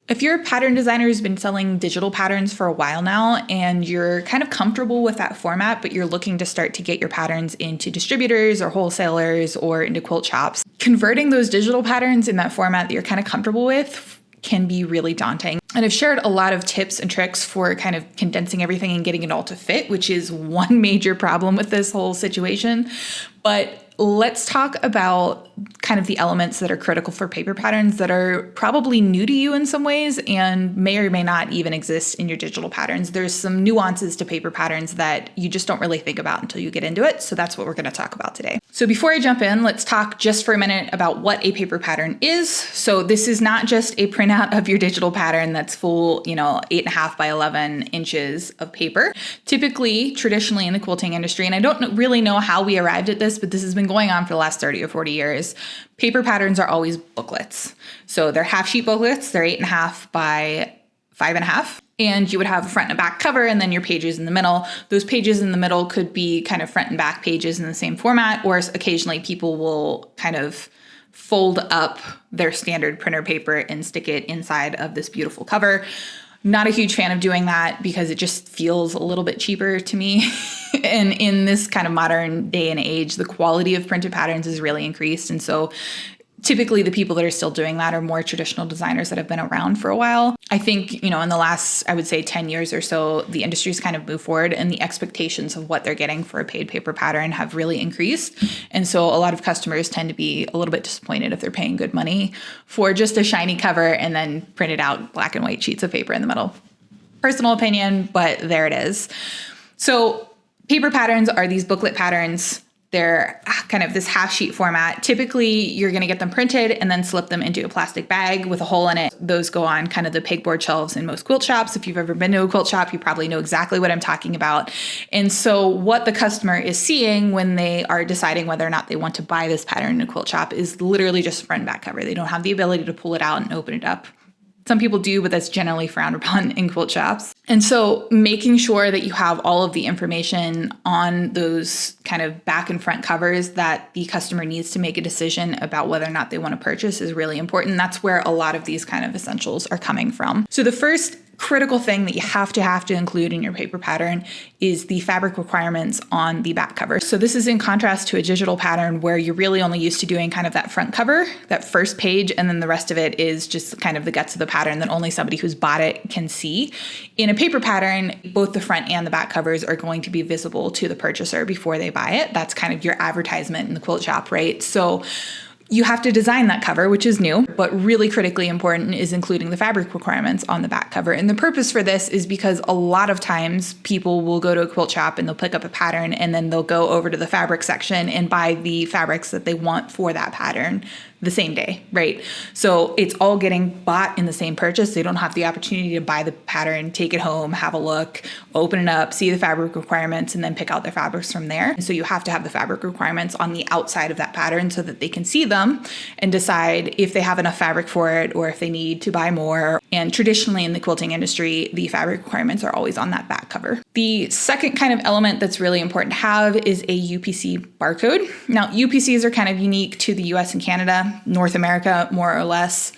If you're a pattern designer who's been selling digital patterns for a while now and you're kind of comfortable with that format, but you're looking to start to get your patterns into distributors or wholesalers or into quilt shops, converting those digital patterns in that format that you're kind of comfortable with can be really daunting. And I've shared a lot of tips and tricks for kind of condensing everything and getting it all to fit, which is one major problem with this whole situation. But let's talk about kind of the elements that are critical for paper patterns that are probably new to you in some ways and may or may not even exist in your digital patterns. There's some nuances to paper patterns that you just don't really think about until you get into it. So that's what we're going to talk about today. So before I jump in, let's talk just for a minute about what a paper pattern is. So this is not just a printout of your digital pattern that's full, 8.5 by 11 inches of paper. Typically, traditionally in the quilting industry, and I don't really know how we arrived at this, but this has been going on for the last 30 or 40 years. Paper patterns are always booklets. So they're half sheet booklets. They're 8.5 by 5.5. And you would have a front and a back cover and then your pages in the middle. Those pages in the middle could be kind of front and back pages in the same format, or occasionally people will kind of fold up their standard printer paper and stick it inside of this beautiful cover. Not a huge fan of doing that because it just feels a little bit cheaper to me. And in this kind of modern day and age, the quality of printed patterns is really increased. And so typically the people that are still doing that are more traditional designers that have been around for a while. I think, in the last, I would say 10 years or so, the industry's kind of moved forward and the expectations of what they're getting for a paid paper pattern have really increased. And so a lot of customers tend to be a little bit disappointed if they're paying good money for just a shiny cover and then printed out black and white sheets of paper in the middle. Personal opinion, but there it is. So paper patterns are these booklet patterns. They're kind of this half sheet format. Typically, you're going to get them printed and then slip them into a plastic bag with a hole in it. Those go on kind of the pegboard shelves in most quilt shops. If you've ever been to a quilt shop, you probably know exactly what I'm talking about. And so what the customer is seeing when they are deciding whether or not they want to buy this pattern in a quilt shop is literally just a front and back cover. They don't have the ability to pull it out and open it up. Some people do, but that's generally frowned upon in quilt shops. And so making sure that you have all of the information on those kind of back and front covers that the customer needs to make a decision about whether or not they want to purchase is really important. That's where a lot of these kind of essentials are coming from. So the first critical thing that you have to include in your paper pattern is the fabric requirements on the back cover. So this is in contrast to a digital pattern where you're really only used to doing kind of that front cover, that first page, and then the rest of it is just kind of the guts of the pattern that only somebody who's bought it can see. In a paper pattern, both the front and the back covers are going to be visible to the purchaser before they buy it. That's kind of your advertisement in the quilt shop, right? So you have to design that cover, which is new, but really critically important is including the fabric requirements on the back cover. And the purpose for this is because a lot of times people will go to a quilt shop and they'll pick up a pattern and then they'll go over to the fabric section and buy the fabrics that they want for that pattern the same day, right? So it's all getting bought in the same purchase. They don't have the opportunity to buy the pattern, take it home, have a look, open it up, see the fabric requirements, and then pick out their fabrics from there. And so you have to have the fabric requirements on the outside of that pattern so that they can see them and decide if they have enough fabric for it or if they need to buy more. And traditionally in the quilting industry, the fabric requirements are always on that back cover. The second kind of element that's really important to have is a UPC barcode. Now, UPCs are kind of unique to the US and Canada, North America, more or less.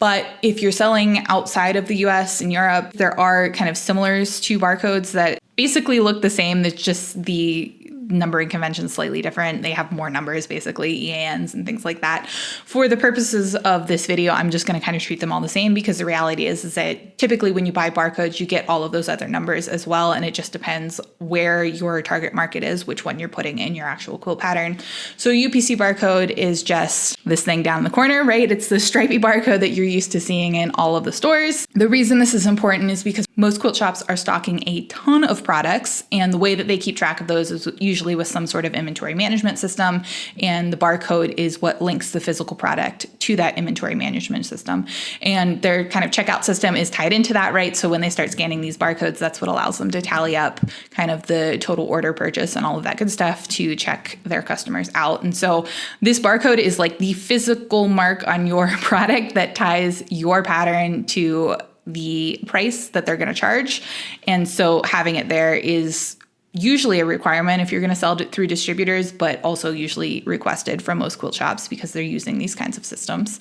But if you're selling outside of the US and Europe, there are kind of similars to barcodes that basically look the same. It's just the numbering convention slightly different. They have more numbers, basically EANs and things like that. For the purposes of this video, I'm just going to kind of treat them all the same because the reality is that typically when you buy barcodes, you get all of those other numbers as well. And it just depends where your target market is, which one you're putting in your actual quilt pattern. So UPC barcode is just this thing down in the corner, right? It's the stripy barcode that you're used to seeing in all of the stores. The reason this is important is because most quilt shops are stocking a ton of products, and the way that they keep track of those is usually with some sort of inventory management system, and the barcode is what links the physical product to that inventory management system. And their kind of checkout system is tied into that, right? So when they start scanning these barcodes, that's what allows them to tally up kind of the total order purchase and all of that good stuff to check their customers out. And so this barcode is like the physical mark on your product that ties your pattern to the price that they're going to charge. And so having it there is usually a requirement if you're going to sell it through distributors, but also usually requested from most quilt shops because they're using these kinds of systems.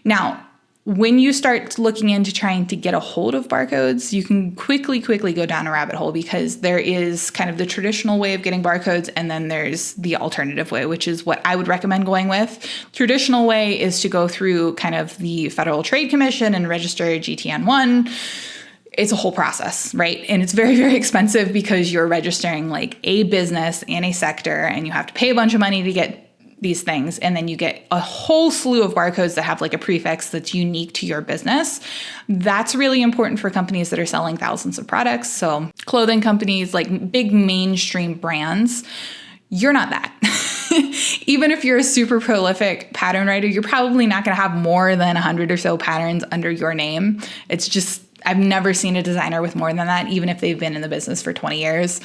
Now, when you start looking into trying to get a hold of barcodes, you can quickly go down a rabbit hole, because there is kind of the traditional way of getting barcodes, and then there's the alternative way, which is what I would recommend going with. Traditional way is to go through kind of the Federal Trade Commission and register GTN1. It's a whole process, right? And it's very, very expensive, because you're registering like a business and a sector, and you have to pay a bunch of money to get these things. And then you get a whole slew of barcodes that have like a prefix that's unique to your business. That's really important for companies that are selling thousands of products. So clothing companies, like big mainstream brands, you're not that. Even if you're a super prolific pattern writer, you're probably not going to have more than 100 or so patterns under your name. It's just, I've never seen a designer with more than that, even if they've been in the business for 20 years.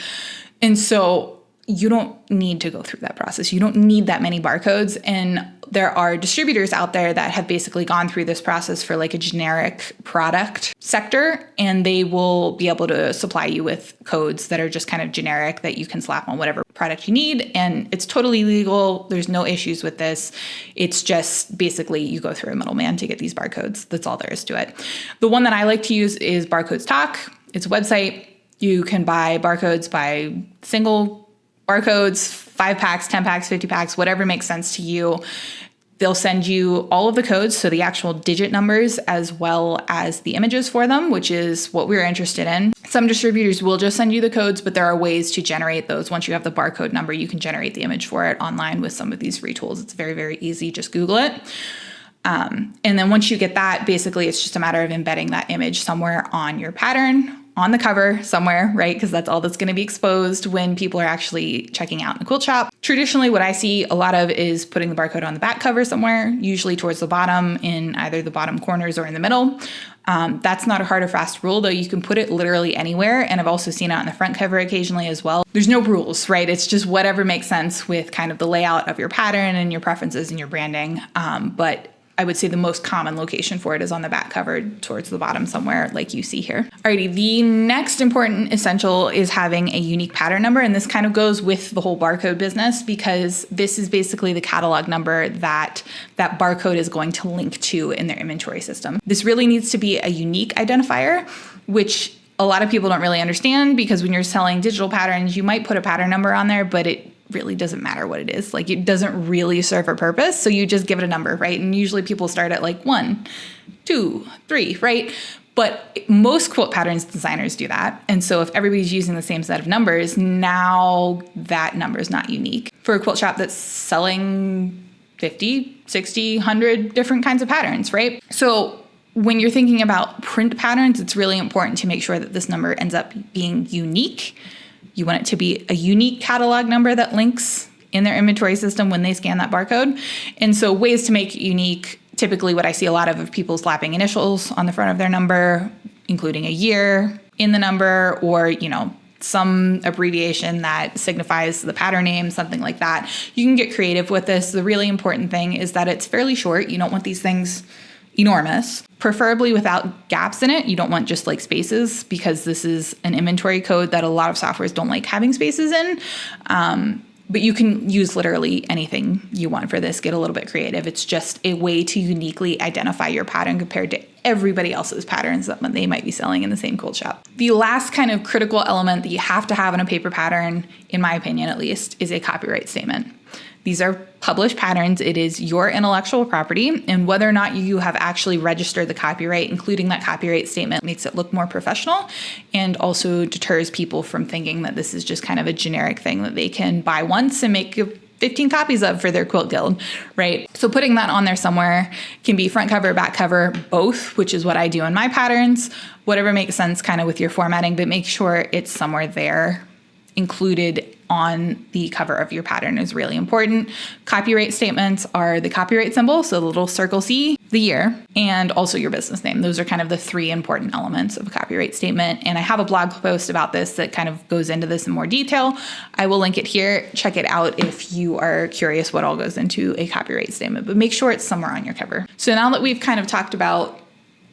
And so you don't need to go through that process. You don't need that many barcodes. And there are distributors out there that have basically gone through this process for like a generic product sector, and they will be able to supply you with codes that are just kind of generic that you can slap on whatever product you need. And it's totally legal. There's no issues with this. It's just basically you go through a middleman to get these barcodes. That's all there is to it. The one that I like to use is Barcodes Talk. It's a website. You can buy barcodes by single barcodes, 5 packs, 10 packs, 50 packs, whatever makes sense to you. They'll send you all of the codes, so the actual digit numbers, as well as the images for them, which is what we're interested in. Some distributors will just send you the codes, but there are ways to generate those. Once you have the barcode number, you can generate the image for it online with some of these free tools. It's very, very easy. Just Google it. And then once you get that, basically it's just a matter of embedding that image somewhere on your pattern, on the cover somewhere, right? Because that's all that's going to be exposed when people are actually checking out in a quilt shop. Traditionally, what I see a lot of is putting the barcode on the back cover somewhere, usually towards the bottom, in either the bottom corners or in the middle. That's not a hard or fast rule, though. You can put it literally anywhere. And I've also seen it on the front cover occasionally as well. There's no rules, right? It's just whatever makes sense with kind of the layout of your pattern and your preferences and your branding. But I would say the most common location for it is on the back cover towards the bottom somewhere, like you see here. Alrighty, the next important essential is having a unique pattern number. And this kind of goes with the whole barcode business, because this is basically the catalog number that that barcode is going to link to in their inventory system. This really needs to be a unique identifier, which a lot of people don't really understand, because when you're selling digital patterns, you might put a pattern number on there, but it really doesn't matter what it is. Like, it doesn't really serve a purpose. So you just give it a number, right? And usually people start at like 1, 2, 3, right? But most quilt patterns designers do that. And so if everybody's using the same set of numbers, now that number is not unique. For a quilt shop that's selling 50, 60, 100 different kinds of patterns, right? So when you're thinking about print patterns, it's really important to make sure that this number ends up being unique. You want it to be a unique catalog number that links in their inventory system when they scan that barcode. And so ways to make it unique, typically what I see a lot of people slapping initials on the front of their number, including a year in the number, or, you know, some abbreviation that signifies the pattern name, something like that. You can get creative with this. The really important thing is that it's fairly short. You don't want these things enormous, preferably without gaps in it. You don't want just like spaces, because this is an inventory code that a lot of softwares don't like having spaces in. But you can use literally anything you want for this. Get a little bit creative. It's just a way to uniquely identify your pattern compared to everybody else's patterns that they might be selling in the same quilt shop. The last kind of critical element that you have to have in a paper pattern, in my opinion at least, is a copyright statement. These are published patterns. It is your intellectual property, and whether or not you have actually registered the copyright, including that copyright statement, makes it look more professional, and also deters people from thinking that this is just kind of a generic thing that they can buy once and make 15 copies of for their quilt guild, right? So putting that on there somewhere can be front cover, back cover, both, which is what I do in my patterns, whatever makes sense kind of with your formatting, but make sure it's somewhere there. Included on the cover of your pattern is really important. Copyright statements are the copyright symbol, so the little circle C, the year, and also your business name. Those are kind of the 3 important elements of a copyright statement. And I have a blog post about this that kind of goes into this in more detail. I will link it here. Check it out if you are curious what all goes into a copyright statement, but make sure it's somewhere on your cover. So now that we've kind of talked about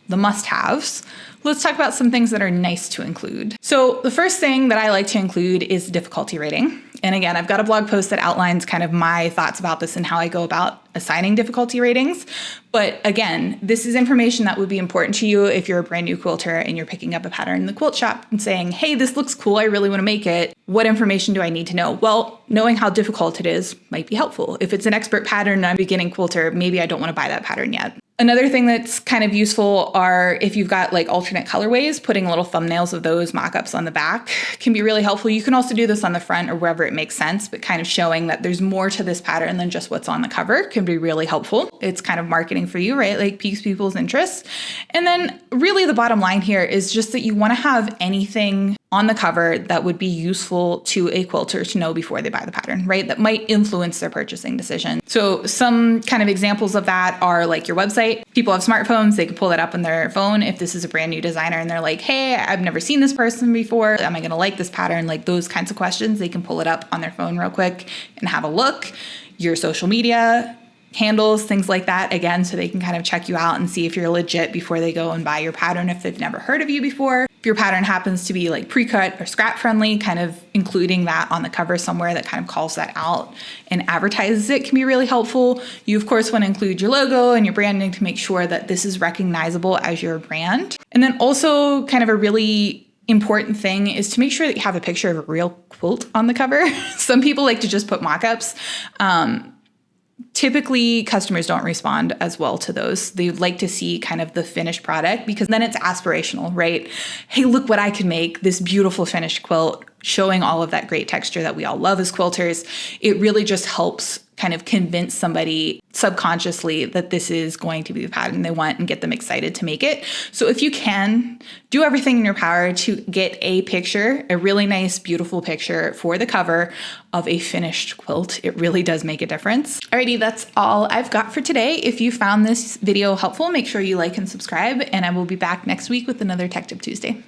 the must-haves, let's talk about some things that are nice to include. So the first thing that I like to include is difficulty rating. And again, I've got a blog post that outlines kind of my thoughts about this and how I go about assigning difficulty ratings. But again, this is information that would be important to you if you're a brand new quilter and you're picking up a pattern in the quilt shop and saying, hey, this looks cool, I really want to make it. What information do I need to know? Well, knowing how difficult it is might be helpful. If it's an expert pattern and I'm a beginning quilter, maybe I don't want to buy that pattern yet. Another thing that's kind of useful are if you've got like alternate colorways, putting little thumbnails of those mock-ups on the back can be really helpful. You can also do this on the front or wherever it makes sense, but kind of showing that there's more to this pattern than just what's on the cover can be really helpful. It's kind of marketing for you, right? Like piques people's interest. And then really the bottom line here is just that you want to have anything on the cover that would be useful to a quilter to know before they buy the pattern, right? That might influence their purchasing decision. So some kind of examples of that are like your website. People have smartphones, they can pull that up on their phone. If this is a brand new designer and they're like, hey, I've never seen this person before, am I gonna like this pattern? Like those kinds of questions, they can pull it up on their phone real quick and have a look. Your social media handles, things like that, again, so they can kind of check you out and see if you're legit before they go and buy your pattern if they've never heard of you before. If your pattern happens to be like pre-cut or scrap friendly, kind of including that on the cover somewhere that kind of calls that out and advertises it can be really helpful. You of course want to include your logo and your branding to make sure that this is recognizable as your brand. And then also kind of a really important thing is to make sure that you have a picture of a real quilt on the cover. Some people like to just put mock-ups. Typically, customers don't respond as well to those. They would like to see kind of the finished product because then it's aspirational, right? Hey, look what I can make, this beautiful finished quilt, showing all of that great texture that we all love as quilters. It really just helps kind of convince somebody subconsciously that this is going to be the pattern they want and get them excited to make it. So if you can, do everything in your power to get a picture, a really nice, beautiful picture for the cover of a finished quilt. It really does make a difference. Alrighty, that's all I've got for today. If you found this video helpful, make sure you like and subscribe, and I will be back next week with another Tech Tip Tuesday.